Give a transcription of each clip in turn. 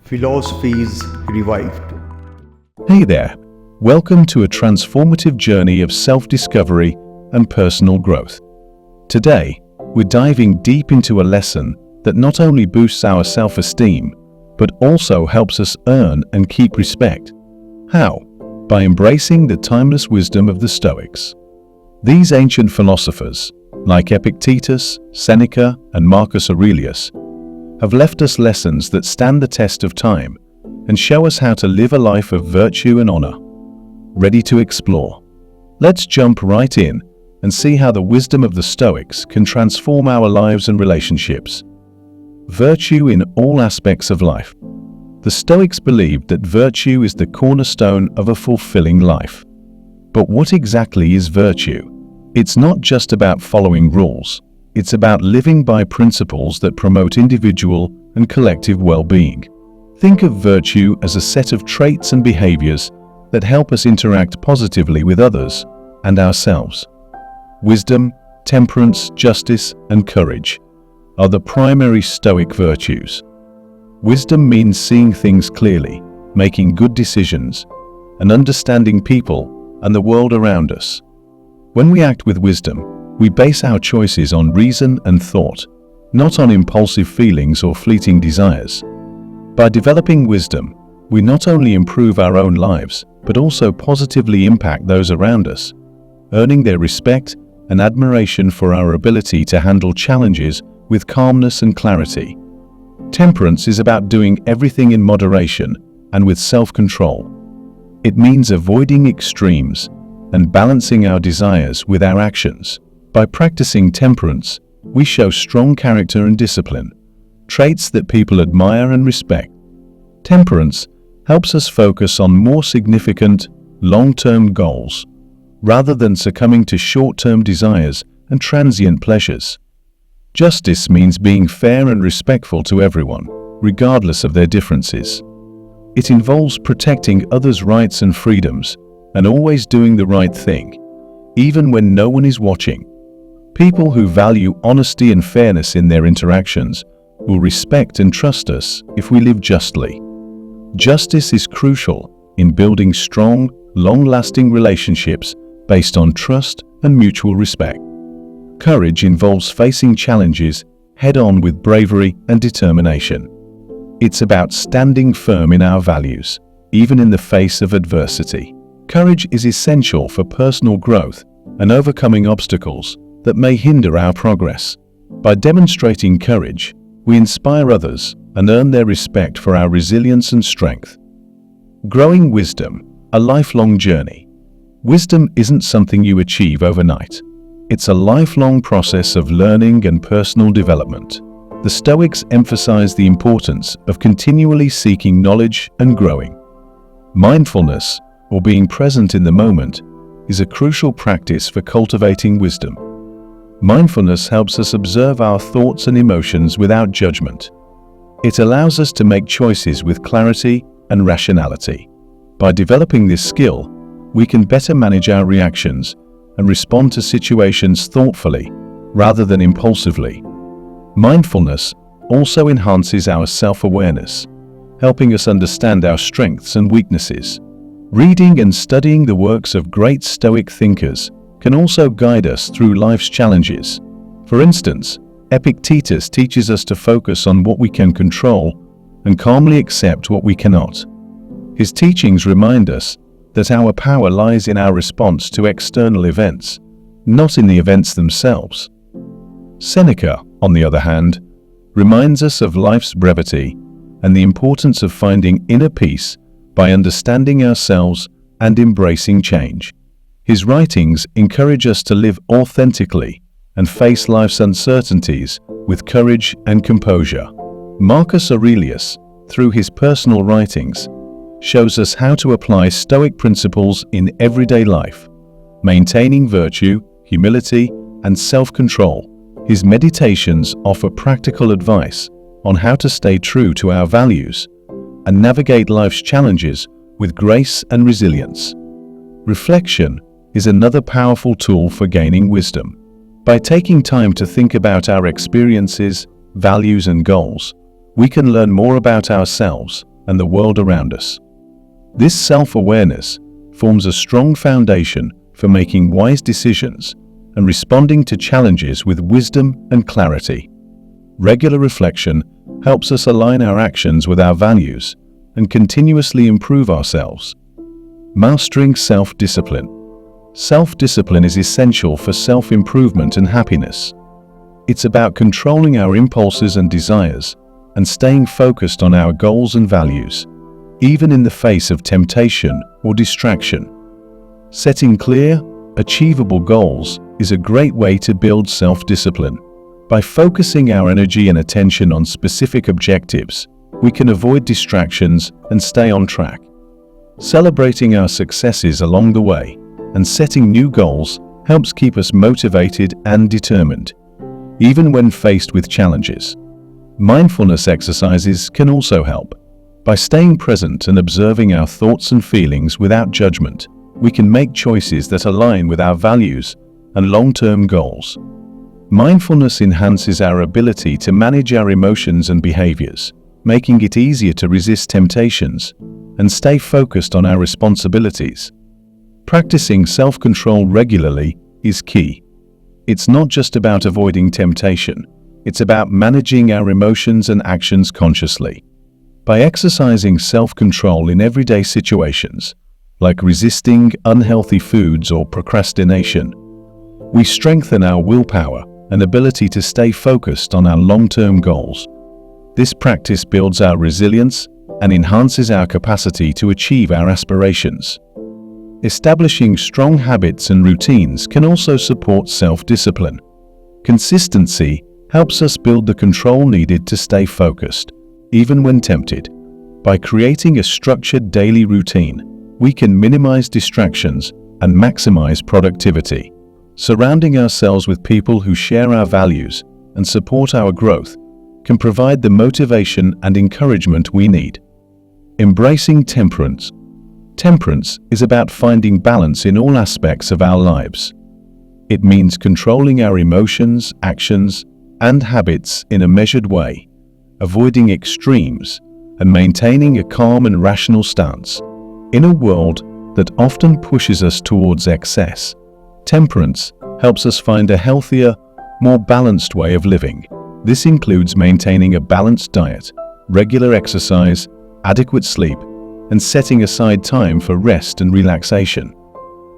Philosophies revived. Hey there, welcome to a transformative journey of self-discovery and personal growth. Today, we're diving deep into a lesson that not only boosts our self-esteem, but also helps us earn and keep respect. How? By embracing the timeless wisdom of the Stoics. These ancient philosophers, like Epictetus, Seneca, and Marcus Aurelius, have left us lessons that stand the test of time and show us how to live a life of virtue and honor. Ready to explore? Let's jump right in and see how the wisdom of the Stoics can transform our lives and relationships. Virtue in all aspects of life. The Stoics believed that virtue is the cornerstone of a fulfilling life. But what exactly is virtue? It's not just about following rules. It's about living by principles that promote individual and collective well-being. Think of virtue as a set of traits and behaviors that help us interact positively with others and ourselves. Wisdom, temperance, justice, and courage are the primary Stoic virtues. Wisdom means seeing things clearly, making good decisions, and understanding people and the world around us. When we act with wisdom, we base our choices on reason and thought, not on impulsive feelings or fleeting desires. By developing wisdom, we not only improve our own lives, but also positively impact those around us, earning their respect and admiration for our ability to handle challenges with calmness and clarity. Temperance is about doing everything in moderation and with self-control. It means avoiding extremes and balancing our desires with our actions. By practicing temperance, we show strong character and discipline, traits that people admire and respect. Temperance helps us focus on more significant, long-term goals, rather than succumbing to short-term desires and transient pleasures. Justice means being fair and respectful to everyone, regardless of their differences. It involves protecting others' rights and freedoms, and always doing the right thing, even when no one is watching. People who value honesty and fairness in their interactions will respect and trust us if we live justly. Justice is crucial in building strong, long-lasting relationships based on trust and mutual respect. Courage involves facing challenges head-on with bravery and determination. It's about standing firm in our values, even in the face of adversity. Courage is essential for personal growth and overcoming obstacles that may hinder our progress. By demonstrating courage, we inspire others and earn their respect for our resilience and strength. Growing wisdom, a lifelong journey. Wisdom isn't something you achieve overnight. It's a lifelong process of learning and personal development. The Stoics emphasize the importance of continually seeking knowledge and growing. Mindfulness, or being present in the moment, is a crucial practice for cultivating wisdom. Mindfulness helps us observe our thoughts and emotions without judgment. It allows us to make choices with clarity and rationality. By developing this skill, we can better manage our reactions and respond to situations thoughtfully rather than impulsively. Mindfulness also enhances our self-awareness, helping us understand our strengths and weaknesses. Reading and studying the works of great Stoic thinkers can also guide us through life's challenges. For instance, Epictetus teaches us to focus on what we can control and calmly accept what we cannot. His teachings remind us that our power lies in our response to external events, not in the events themselves. Seneca, on the other hand, reminds us of life's brevity and the importance of finding inner peace by understanding ourselves and embracing change. His writings encourage us to live authentically and face life's uncertainties with courage and composure. Marcus Aurelius, through his personal writings, shows us how to apply Stoic principles in everyday life, maintaining virtue, humility, and self-control. His meditations offer practical advice on how to stay true to our values and navigate life's challenges with grace and resilience. Reflection is another powerful tool for gaining wisdom. By taking time to think about our experiences, values, and goals, we can learn more about ourselves and the world around us. This self-awareness forms a strong foundation for making wise decisions and responding to challenges with wisdom and clarity. Regular reflection helps us align our actions with our values and continuously improve ourselves. Mastering self-discipline. Self-discipline is essential for self-improvement and happiness. It's about controlling our impulses and desires and staying focused on our goals and values, even in the face of temptation or distraction. Setting clear, achievable goals is a great way to build self-discipline. By focusing our energy and attention on specific objectives, we can avoid distractions and stay on track. Celebrating our successes along the way and setting new goals helps keep us motivated and determined, even when faced with challenges. Mindfulness exercises can also help. By staying present and observing our thoughts and feelings without judgment, we can make choices that align with our values and long-term goals. Mindfulness enhances our ability to manage our emotions and behaviors, making it easier to resist temptations and stay focused on our responsibilities. Practicing self-control regularly is key. It's not just about avoiding temptation, it's about managing our emotions and actions consciously. By exercising self-control in everyday situations, like resisting unhealthy foods or procrastination, we strengthen our willpower and ability to stay focused on our long-term goals. This practice builds our resilience and enhances our capacity to achieve our aspirations. Establishing strong habits and routines can also support self-discipline. Consistency helps us build the control needed to stay focused, even when tempted. By creating a structured daily routine, we can minimize distractions and maximize productivity. Surrounding ourselves with people who share our values and support our growth can provide the motivation and encouragement we need. Embracing temperance. Temperance is about finding balance in all aspects of our lives. It means controlling our emotions, actions, and habits in a measured way, avoiding extremes, and maintaining a calm and rational stance. In a world that often pushes us towards excess, temperance helps us find a healthier, more balanced way of living. This includes maintaining a balanced diet, regular exercise, adequate sleep, and setting aside time for rest and relaxation.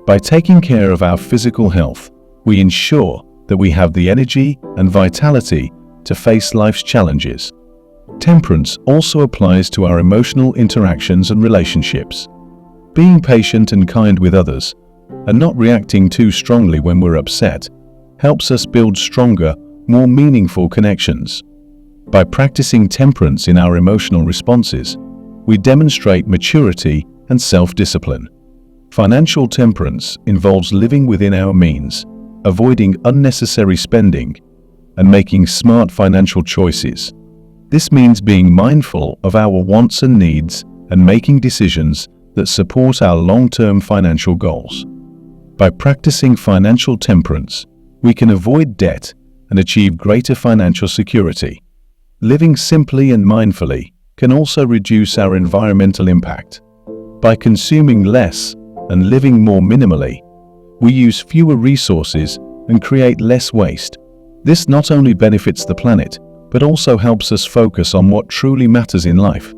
By taking care of our physical health, we ensure that we have the energy and vitality to face life's challenges. Temperance also applies to our emotional interactions and relationships. Being patient and kind with others, and not reacting too strongly when we're upset, helps us build stronger, more meaningful connections. By practicing temperance in our emotional responses, we demonstrate maturity and self-discipline. Financial temperance involves living within our means, avoiding unnecessary spending, and making smart financial choices. This means being mindful of our wants and needs and making decisions that support our long-term financial goals. By practicing financial temperance, we can avoid debt and achieve greater financial security. Living simply and mindfully can also reduce our environmental impact. By consuming less and living more minimally, we use fewer resources and create less waste. This not only benefits the planet, but also helps us focus on what truly matters in life.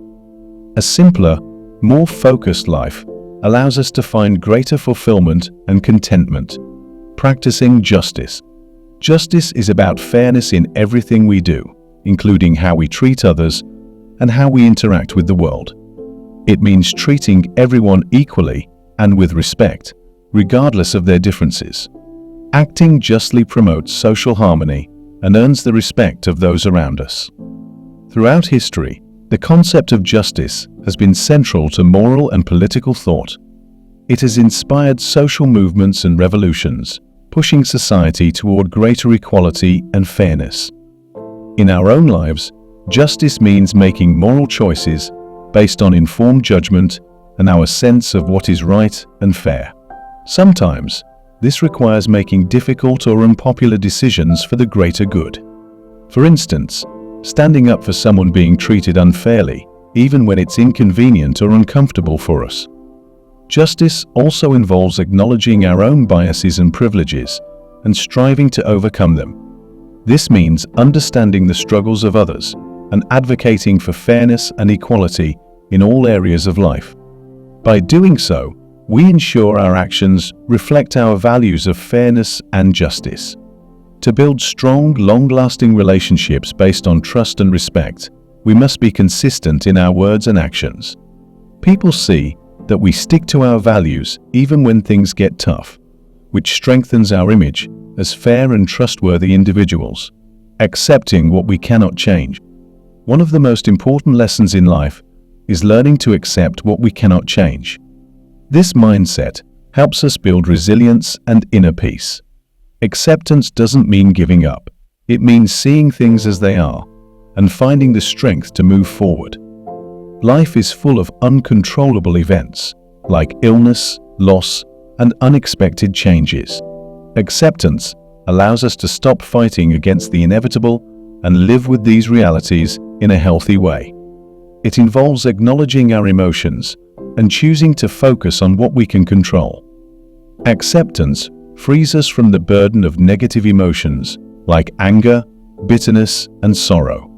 A simpler, more focused life allows us to find greater fulfillment and contentment. Practicing justice. Justice is about fairness in everything we do, including how we treat others and how we interact with the world. It means treating everyone equally and with respect, regardless of their differences. Acting justly promotes social harmony and earns the respect of those around us. Throughout history, the concept of justice has been central to moral and political thought. It has inspired social movements and revolutions, pushing society toward greater equality and fairness. In our own lives, justice means making moral choices based on informed judgment and our sense of what is right and fair. Sometimes, this requires making difficult or unpopular decisions for the greater good. For instance, standing up for someone being treated unfairly even when it's inconvenient or uncomfortable for us. Justice also involves acknowledging our own biases and privileges and striving to overcome them. This means understanding the struggles of others and advocating for fairness and equality in all areas of life. By doing so, we ensure our actions reflect our values of fairness and justice. To build strong, long-lasting relationships based on trust and respect, we must be consistent in our words and actions. People see that we stick to our values even when things get tough, which strengthens our image as fair and trustworthy individuals, accepting what we cannot change. One of the most important lessons in life is learning to accept what we cannot change. This mindset helps us build resilience and inner peace. Acceptance doesn't mean giving up. It means seeing things as they are and finding the strength to move forward. Life is full of uncontrollable events like illness, loss, and unexpected changes. Acceptance allows us to stop fighting against the inevitable and live with these realities in a healthy way. It involves acknowledging our emotions and choosing to focus on what we can control. Acceptance frees us from the burden of negative emotions like anger, bitterness, and sorrow.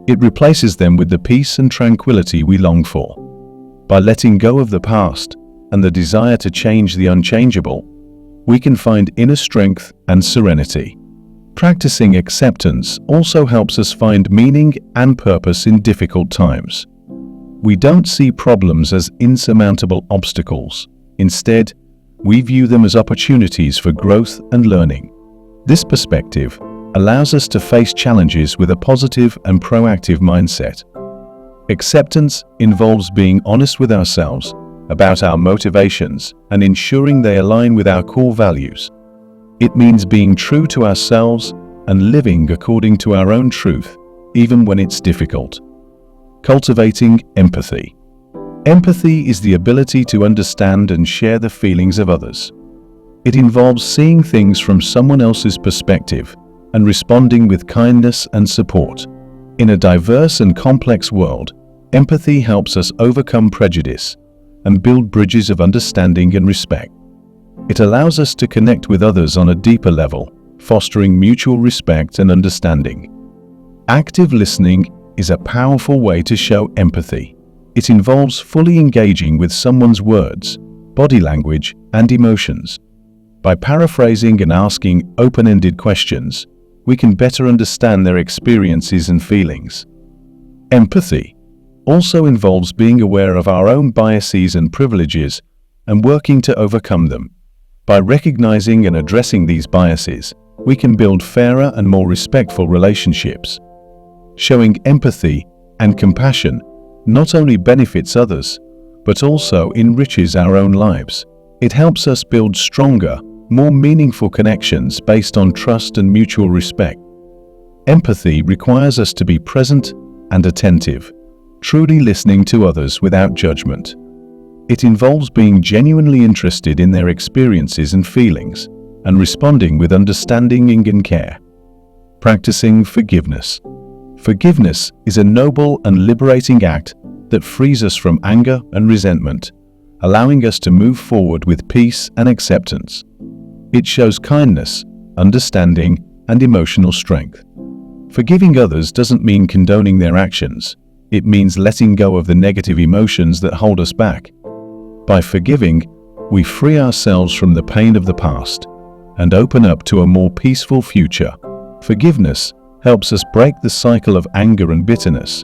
It replaces them with the peace and tranquility we long for. By letting go of the past and the desire to change the unchangeable, we can find inner strength and serenity. Practicing acceptance also helps us find meaning and purpose in difficult times. We don't see problems as insurmountable obstacles. Instead, we view them as opportunities for growth and learning. This perspective allows us to face challenges with a positive and proactive mindset. Acceptance involves being honest with ourselves about our motivations and ensuring they align with our core values. It means being true to ourselves and living according to our own truth, even when it's difficult. Cultivating empathy. Empathy is the ability to understand and share the feelings of others. It involves seeing things from someone else's perspective and responding with kindness and support. In a diverse and complex world, empathy helps us overcome prejudice and build bridges of understanding and respect. It allows us to connect with others on a deeper level, fostering mutual respect and understanding. Active listening is a powerful way to show empathy. It involves fully engaging with someone's words, body language, and emotions. By paraphrasing and asking open-ended questions, we can better understand their experiences and feelings. Empathy also involves being aware of our own biases and privileges and working to overcome them. By recognizing and addressing these biases, we can build fairer and more respectful relationships. Showing empathy and compassion not only benefits others, but also enriches our own lives. It helps us build stronger, more meaningful connections based on trust and mutual respect. Empathy requires us to be present and attentive, truly listening to others without judgment. It involves being genuinely interested in their experiences and feelings, and responding with understanding and care. Practicing forgiveness. Forgiveness is a noble and liberating act that frees us from anger and resentment, allowing us to move forward with peace and acceptance. It shows kindness, understanding, and emotional strength. Forgiving others doesn't mean condoning their actions. It means letting go of the negative emotions that hold us back. By forgiving, we free ourselves from the pain of the past and open up to a more peaceful future. Forgiveness helps us break the cycle of anger and bitterness,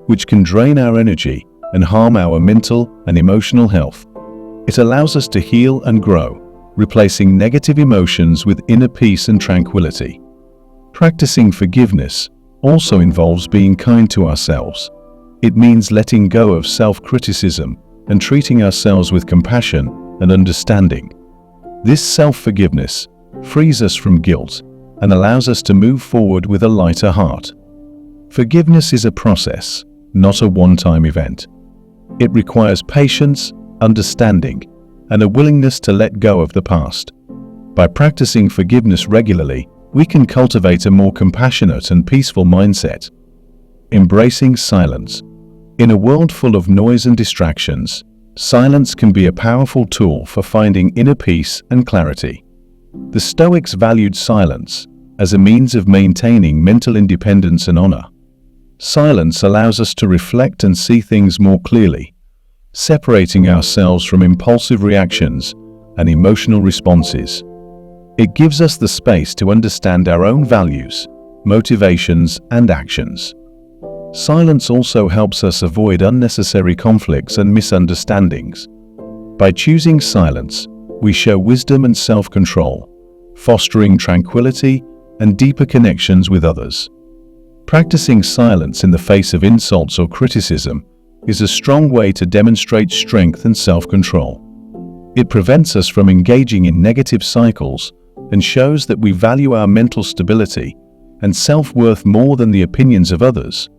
which can drain our energy and harm our mental and emotional health. It allows us to heal and grow, replacing negative emotions with inner peace and tranquility. Practicing forgiveness also involves being kind to ourselves. It means letting go of self-criticism and treating ourselves with compassion and understanding. This self-forgiveness frees us from guilt and allows us to move forward with a lighter heart. Forgiveness is a process, not a one-time event. It requires patience, understanding, and a willingness to let go of the past. By practicing forgiveness regularly, we can cultivate a more compassionate and peaceful mindset. Embracing silence. In a world full of noise and distractions, silence can be a powerful tool for finding inner peace and clarity. The Stoics valued silence as a means of maintaining mental independence and honor. Silence allows us to reflect and see things more clearly, separating ourselves from impulsive reactions and emotional responses. It gives us the space to understand our own values, motivations, and actions. Silence also helps us avoid unnecessary conflicts and misunderstandings. By choosing silence, we show wisdom and self-control, fostering tranquility and deeper connections with others. Practicing silence in the face of insults or criticism is a strong way to demonstrate strength and self-control. It prevents us from engaging in negative cycles and shows that we value our mental stability and self-worth more than the opinions of others.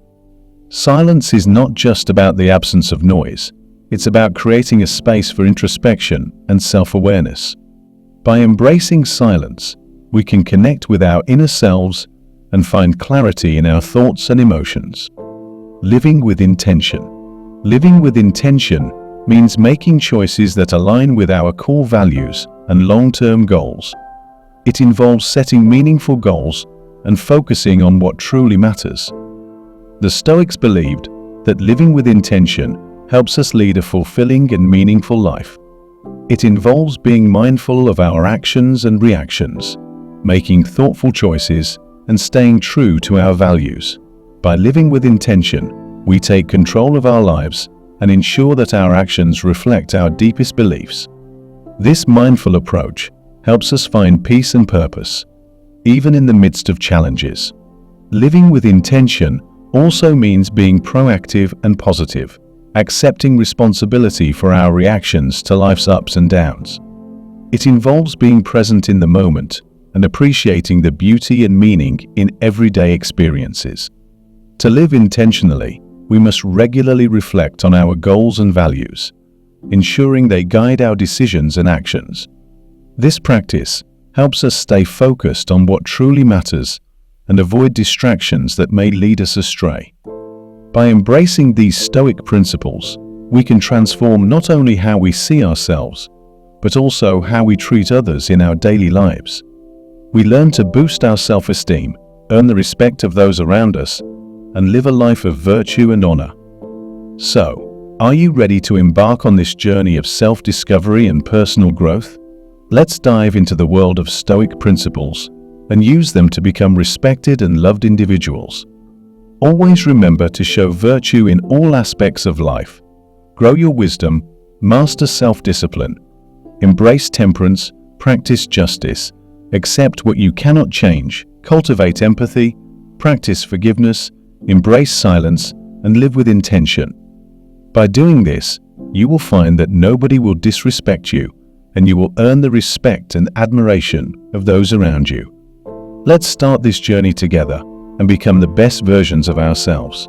Silence is not just about the absence of noise, it's about creating a space for introspection and self-awareness. By embracing silence, we can connect with our inner selves and find clarity in our thoughts and emotions. Living with intention. Living with intention means making choices that align with our core values and long-term goals. It involves setting meaningful goals and focusing on what truly matters. The Stoics believed that living with intention helps us lead a fulfilling and meaningful life. It involves being mindful of our actions and reactions, making thoughtful choices, and staying true to our values. By living with intention, we take control of our lives and ensure that our actions reflect our deepest beliefs. This mindful approach helps us find peace and purpose, even in the midst of challenges. Living with intention also means being proactive and positive, accepting responsibility for our reactions to life's ups and downs. It involves being present in the moment and appreciating the beauty and meaning in everyday experiences. To live intentionally, we must regularly reflect on our goals and values, ensuring they guide our decisions and actions. This practice helps us stay focused on what truly matters and avoid distractions that may lead us astray. By embracing these Stoic principles, we can transform not only how we see ourselves, but also how we treat others in our daily lives. We learn to boost our self-esteem, earn the respect of those around us, and live a life of virtue and honor. So, are you ready to embark on this journey of self-discovery and personal growth? Let's dive into the world of Stoic principles and use them to become respected and loved individuals. Always remember to show virtue in all aspects of life. Grow your wisdom, master self-discipline, embrace temperance, practice justice, accept what you cannot change, cultivate empathy, practice forgiveness, embrace silence, and live with intention. By doing this, you will find that nobody will disrespect you, and you will earn the respect and admiration of those around you. Let's start this journey together and become the best versions of ourselves.